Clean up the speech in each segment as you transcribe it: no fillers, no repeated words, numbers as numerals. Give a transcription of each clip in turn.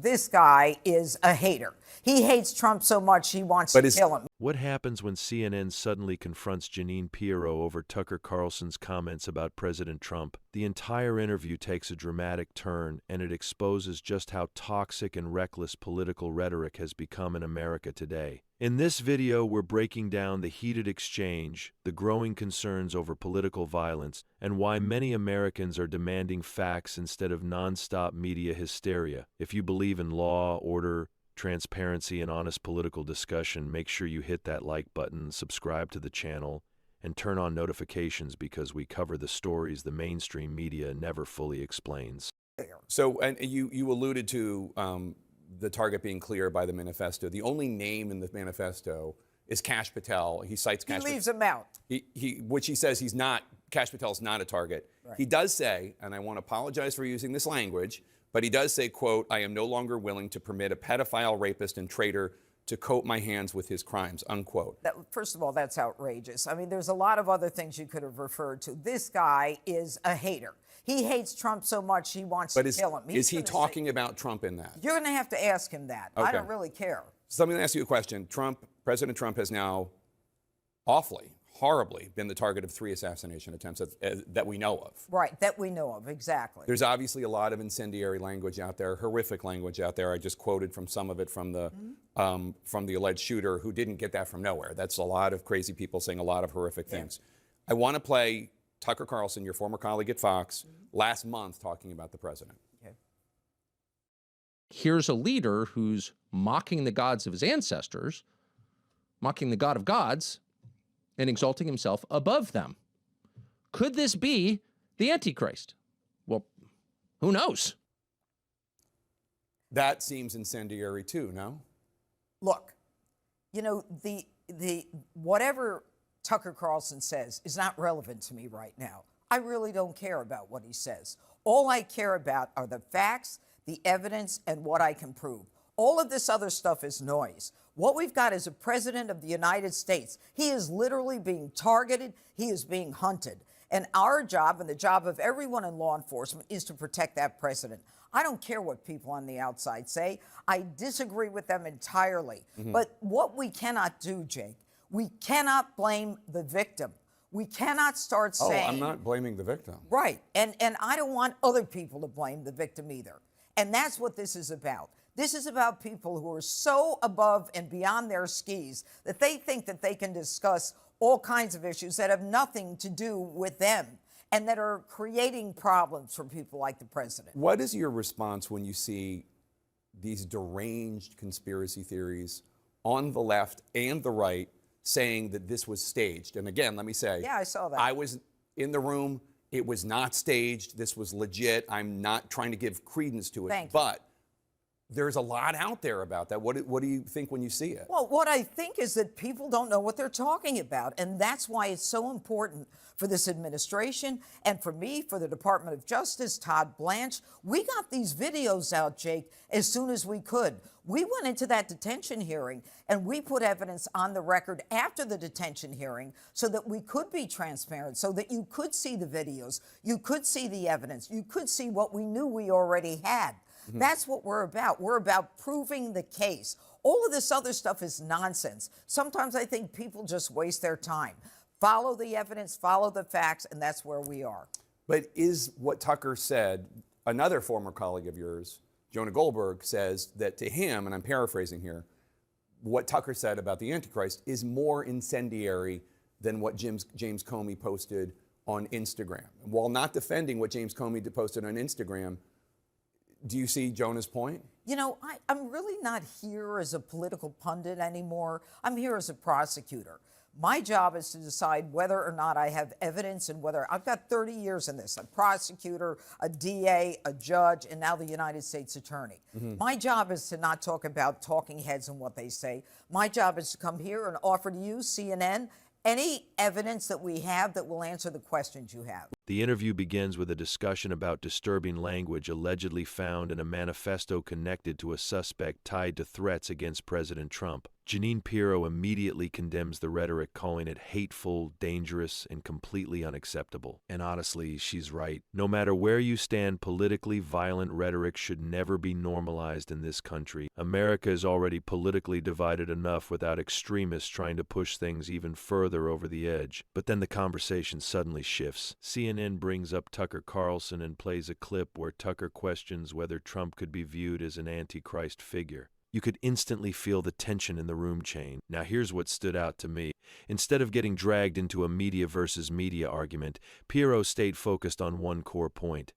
This guy is a hater. He hates Trump so much he wants to kill him. What happens when CNN suddenly confronts Jeanine Pirro over Tucker Carlson's comments about President Trump? The entire interview takes a dramatic turn, and it exposes just how toxic and reckless political rhetoric has become in America today. In this video, we're breaking down the heated exchange, the growing concerns over political violence, and why many Americans are demanding facts instead of nonstop media hysteria. If you believe in law, order, transparency, and honest political discussion, make sure you hit that like button, subscribe to the channel, and turn on notifications because we cover the stories the mainstream media never fully explains. So, and you alluded to the target being clear by the manifesto. The only name in the manifesto is Kash Patel. He cites Kash Patel. He leaves him out. Which he says he's not, Kash Patel's not a target. Right. He does say, and I want to apologize for using this language, but he does say, quote, "I am no longer willing to permit a pedophile, rapist, and traitor to coat my hands with his crimes," unquote. First of all, that's outrageous. I mean, there's a lot of other things you could have referred to. This guy is a hater. He hates Trump so much he wants to kill him. Is he talking about Trump in that? You're going to have to ask him that. Okay. I don't really care. So let me ask you a question. President Trump has now horribly been the target of 3 assassination attempts that we know of. Right, that we know of, exactly. There's obviously a lot of incendiary language out there, horrific language out there. I just quoted from some of it from the alleged shooter who didn't get that from nowhere. That's a lot of crazy people saying a lot of horrific things. I want to play Tucker Carlson, your former colleague at Fox, last month talking about the president. Okay. Here's a leader who's mocking the gods of his ancestors, mocking the God of gods, and exalting himself above them. Could this be the Antichrist? Well, who knows? That seems incendiary too, no? Look, you know, the whatever Tucker Carlson says is not relevant to me right now. I really don't care about what he says. All I care about are the facts, the evidence, and what I can prove. All of this other stuff is noise. What we've got is a president of the United States. He is literally being targeted. He is being hunted. And our job and the job of everyone in law enforcement is to protect that president. I don't care what people on the outside say. I disagree with them entirely. But what we cannot do, Jake, we cannot blame the victim. We cannot start saying... Oh, I'm not blaming the victim. Right. And I don't want other people to blame the victim either. And that's what this is about. This is about people who are so above and beyond their skis that they think that they can discuss all kinds of issues that have nothing to do with them and that are creating problems for people like the president. What is your response when you see these deranged conspiracy theories on the left and the right saying that this was staged? And again, let me say, yeah, I saw that. I was in the room. It was not staged. This was legit. I'm not trying to give credence to it. But there's a lot out there about that. What do you think when you see it? Well, what I think is that people don't know what they're talking about. And that's why it's so important for this administration and for me, for the Department of Justice, Todd Blanche. We got these videos out, Jake, as soon as we could. We went into that detention hearing and we put evidence on the record after the detention hearing so that we could be transparent, so that you could see the videos, you could see the evidence, you could see what we knew we already had. That's what we're about. We're about proving the case. All of this other stuff is nonsense. Sometimes I think people just waste their time. Follow the evidence, follow the facts, and that's where we are. But is what Tucker said, another former colleague of yours, Jonah Goldberg, says that to him, and I'm paraphrasing here, what Tucker said about the Antichrist is more incendiary than what James Comey posted on Instagram. While not defending what James Comey posted on Instagram, do you see Jonah's point? You know, I'm really not here as a political pundit anymore. I'm here as a prosecutor. My job is to decide whether or not I have evidence and whether I've got 30 years in this, a prosecutor, a DA, a judge, and now the United States Attorney. My job is to not talk about talking heads and what they say. My job is to come here and offer to you, CNN, any evidence that we have that will answer the questions you have. The interview begins with a discussion about disturbing language allegedly found in a manifesto connected to a suspect tied to threats against President Trump. Jeanine Pirro immediately condemns the rhetoric, calling it hateful, dangerous, and completely unacceptable. And honestly, she's right. No matter where you stand politically, violent rhetoric should never be normalized in this country. America is already politically divided enough without extremists trying to push things even further over the edge. But then the conversation suddenly shifts. CNN brings up Tucker Carlson and plays a clip where Tucker questions whether Trump could be viewed as an antichrist figure. You could instantly feel the tension in the room change. Now here's what stood out to me. Instead of getting dragged into a media versus media argument, Pirro stayed focused on one core point: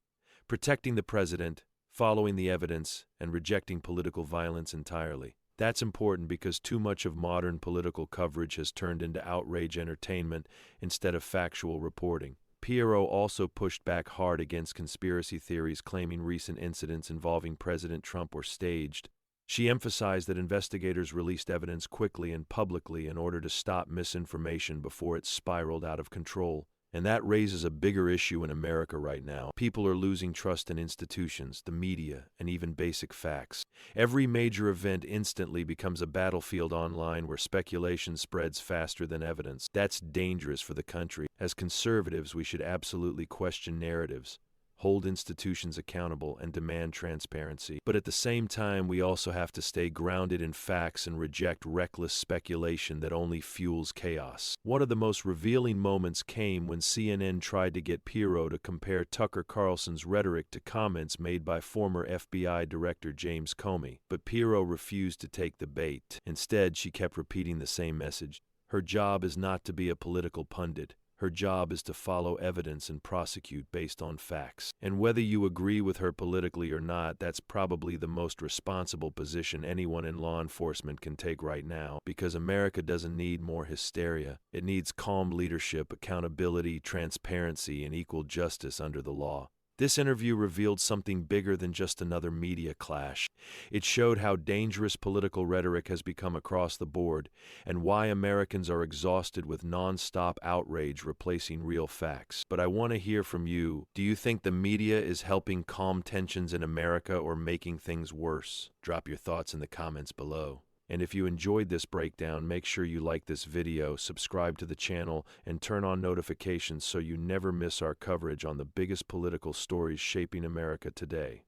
protecting the president, following the evidence, and rejecting political violence entirely. That's important because too much of modern political coverage has turned into outrage entertainment instead of factual reporting. Pirro also pushed back hard against conspiracy theories claiming recent incidents involving President Trump were staged. She emphasized that investigators released evidence quickly and publicly in order to stop misinformation before it spiraled out of control. And that raises a bigger issue in America right now. People are losing trust in institutions, the media, and even basic facts. Every major event instantly becomes a battlefield online where speculation spreads faster than evidence. That's dangerous for the country. As conservatives, we should absolutely question narratives, hold institutions accountable, and demand transparency. But at the same time, we also have to stay grounded in facts and reject reckless speculation that only fuels chaos. One of the most revealing moments came when CNN tried to get Pirro to compare Tucker Carlson's rhetoric to comments made by former FBI Director James Comey. But Pirro refused to take the bait. Instead, she kept repeating the same message. Her job is not to be a political pundit. Her job is to follow evidence and prosecute based on facts. And whether you agree with her politically or not, that's probably the most responsible position anyone in law enforcement can take right now, because America doesn't need more hysteria. It needs calm leadership, accountability, transparency, and equal justice under the law. This interview revealed something bigger than just another media clash. It showed how dangerous political rhetoric has become across the board, and why Americans are exhausted with non-stop outrage replacing real facts. But I want to hear from you. Do you think the media is helping calm tensions in America or making things worse? Drop your thoughts in the comments below. And if you enjoyed this breakdown, make sure you like this video, subscribe to the channel, and turn on notifications so you never miss our coverage on the biggest political stories shaping America today.